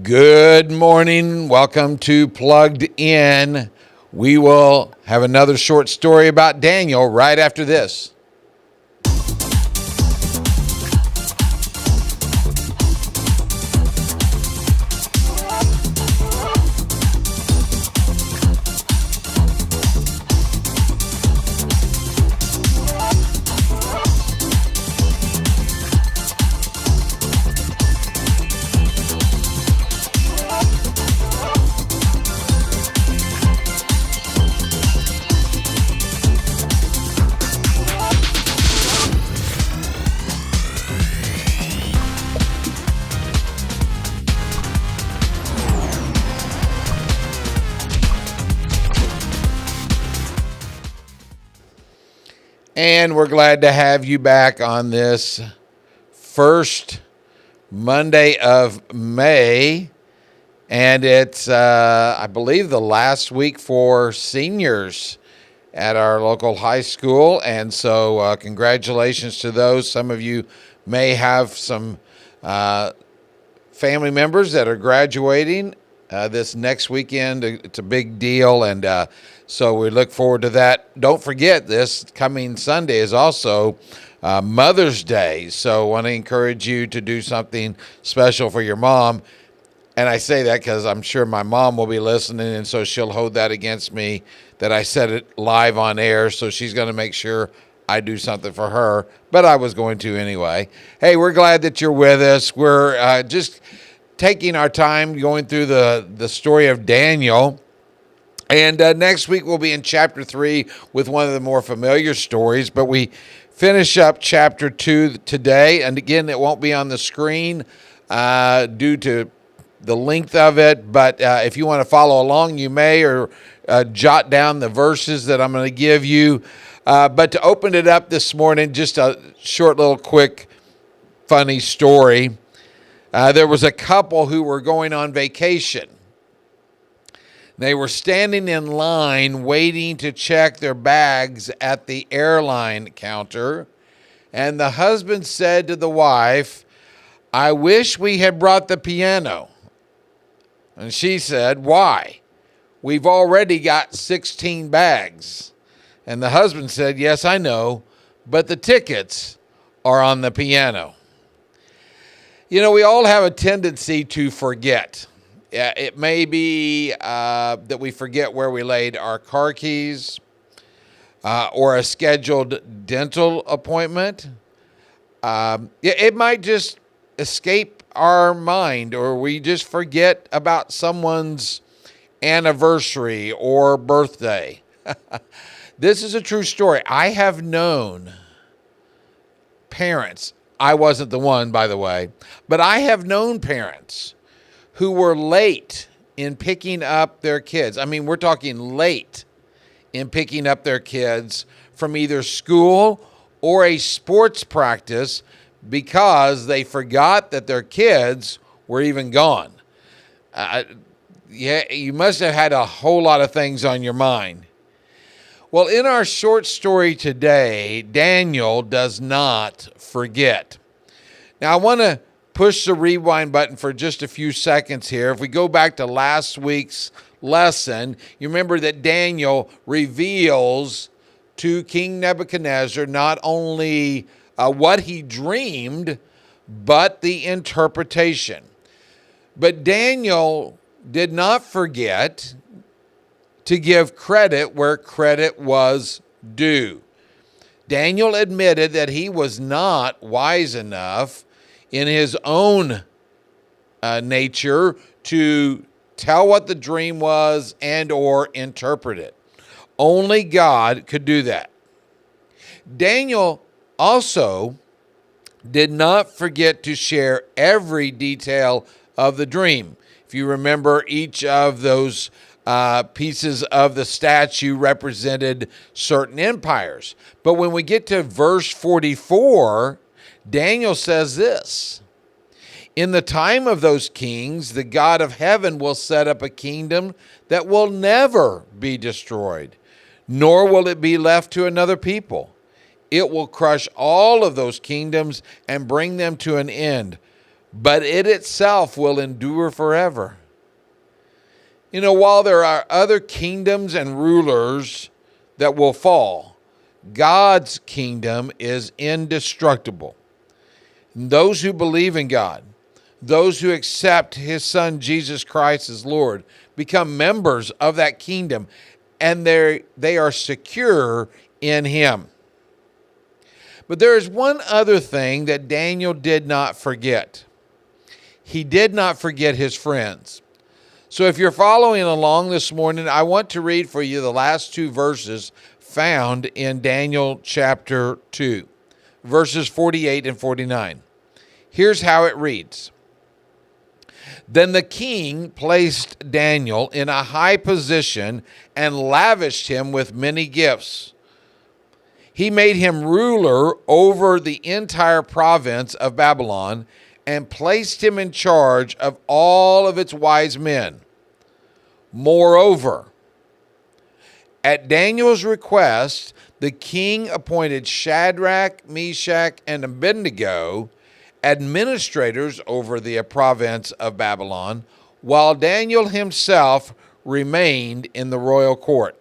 Good morning. Welcome to Plugged In. We will have another short story about Daniel right after this. And we're glad to have you back on this first Monday of May. And it's, I believe, the last week for seniors at our local high school. And so congratulations to those. Some of you may have some family members that are graduating this next weekend. It's a big deal, and so we look forward to that. Don't forget, this coming Sunday is also Mother's Day, so I want to encourage you to do something special for your mom. And I say that because I'm sure my mom will be listening, and so she'll hold that against me that I said it live on air, so she's going to make sure I do something for her, but I was going to anyway. Hey, we're glad that you're with us. We're just taking our time going through the story of Daniel. And next week we'll be in chapter 3 with one of the more familiar stories, but we finish up chapter 2 today. And again, it won't be on the screen due to the length of it, but if you want to follow along, you may, or jot down the verses that I'm going to give you. But to open it up this morning, just a short little quick funny story. There was a couple who were going on vacation. They were standing in line waiting to check their bags at the airline counter. And the husband said to the wife, "I wish we had brought the piano." And she said, "Why? We've already got 16 bags. And the husband said, "Yes, I know, but the tickets are on the piano." You know, we all have a tendency to forget. It may be that we forget where we laid our car keys or a scheduled dental appointment. It might just escape our mind, or we just forget about someone's anniversary or birthday. This is a true story. I have known parents. I wasn't the one, by the way, but I have known parents who were late in picking up their kids. I mean, we're talking late in picking up their kids from either school or a sports practice because they forgot that their kids were even gone. You must have had a whole lot of things on your mind. Well, in our short story today, Daniel does not forget. Now, I want to push the rewind button for just a few seconds here. If we go back to last week's lesson, you remember that Daniel reveals to King Nebuchadnezzar not only what he dreamed, but the interpretation. But Daniel did not forget to give credit where credit was due. Daniel admitted that he was not wise enough in his own nature to tell what the dream was and or interpret it. Only God could do that. Daniel also did not forget to share every detail of the dream. If you remember, each of those pieces of the statue represented certain empires. But when we get to verse 44, Daniel says this: "In the time of those kings, the God of heaven will set up a kingdom that will never be destroyed, nor will it be left to another people. It will crush all of those kingdoms and bring them to an end. but it itself will endure forever. You know, while there are other kingdoms and rulers that will fall, God's kingdom is indestructible. And those who believe in God, those who accept his son Jesus Christ as Lord, become members of that kingdom, and they are secure in him. But there is one other thing that Daniel did not forget. He did not forget his friends. So if you're following along this morning, I want to read for you the last two verses found in Daniel chapter 2, verses 48 and 49. Here's how it reads. Then the king placed Daniel in a high position and lavished him with many gifts. He made him ruler over the entire province of Babylon and placed him in charge of all of its wise men. Moreover, at Daniel's request, the king appointed Shadrach, Meshach, and Abednego administrators over the province of Babylon, while Daniel himself remained in the royal court.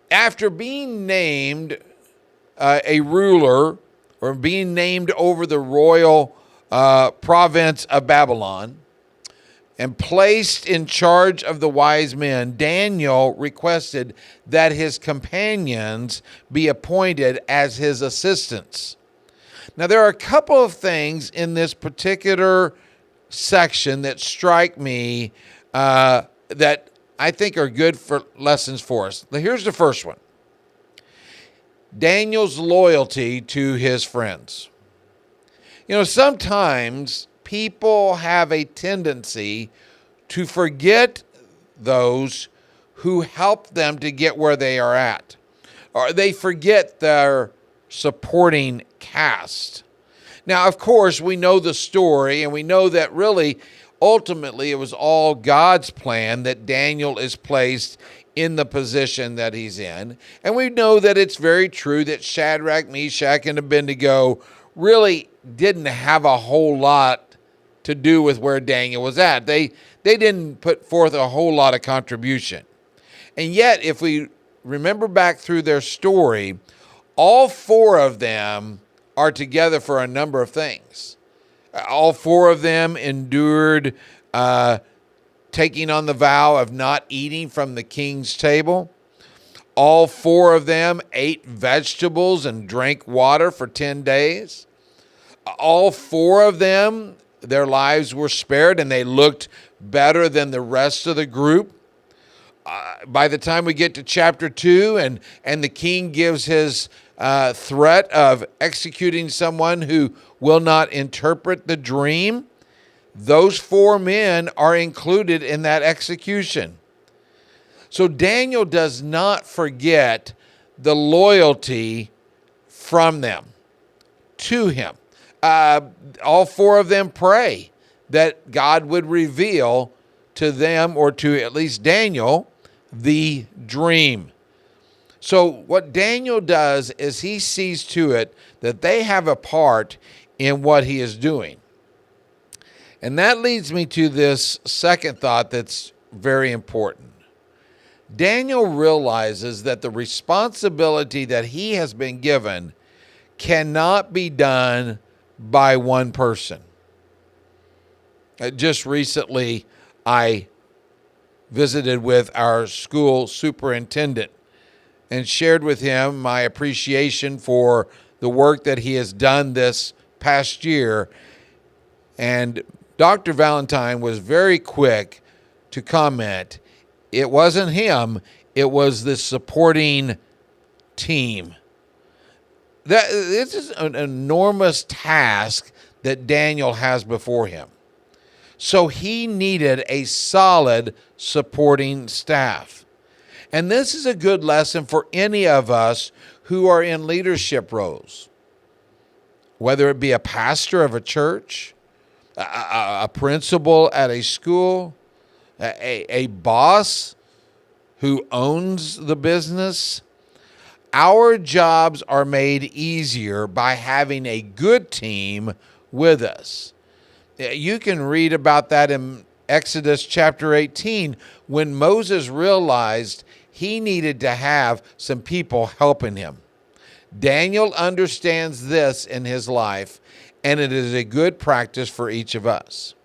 After being named a ruler, or being named over the royal province of Babylon, and placed in charge of the wise men, Daniel requested that his companions be appointed as his assistants. Now, there are a couple of things in this particular section that strike me that I think are good for lessons for us. Here's the first one. Daniel's loyalty to his friends. You know, sometimes people have a tendency to forget those who helped them to get where they are at, or they forget their supporting cast. Now, of course, we know the story, and we know that really, ultimately, it was all God's plan that Daniel is placed in the position that he's in. And we know that it's very true that Shadrach, Meshach, and Abednego really didn't have a whole lot to do with where Daniel was at. They didn't put forth a whole lot of contribution. And yet, if we remember back through their story, all four of them are together for a number of things. All four of them endured taking on the vow of not eating from the king's table. All four of them ate vegetables and drank water for 10 days. All four of them, their lives were spared, and they looked better than the rest of the group. By the time we get to chapter 2 and the king gives his threat of executing someone who will not interpret the dream, those four men are included in that execution. So Daniel does not forget the loyalty from them to him. All four of them pray that God would reveal to them, or to at least Daniel, the dream. So what Daniel does is he sees to it that they have a part in what he is doing. And that leads me to this second thought that's very important. Daniel realizes that the responsibility that he has been given cannot be done by one person. Just recently, I visited with our school superintendent and shared with him my appreciation for the work that he has done this past year. And Dr. Valentine was very quick to comment, it wasn't him, it was the supporting team. This is an enormous task that Daniel has before him. So he needed a solid supporting staff. And this is a good lesson for any of us who are in leadership roles, whether it be a pastor of a church, a principal at a school, a boss who owns the business. Our jobs are made easier by having a good team with us. You can read about that in Exodus chapter 18 when Moses realized he needed to have some people helping him. Daniel understands this in his life, and it is a good practice for each of us.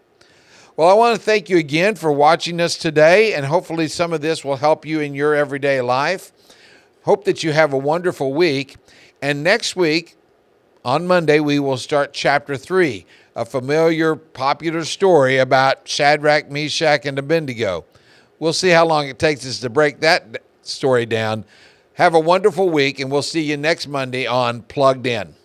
Well, I want to thank you again for watching us today, and hopefully some of this will help you in your everyday life. Hope that you have a wonderful week. And next week, on Monday, we will start chapter 3, a familiar, popular story about Shadrach, Meshach, and Abednego. We'll see how long it takes us to break that story down. Have a wonderful week, and we'll see you next Monday on Plugged In.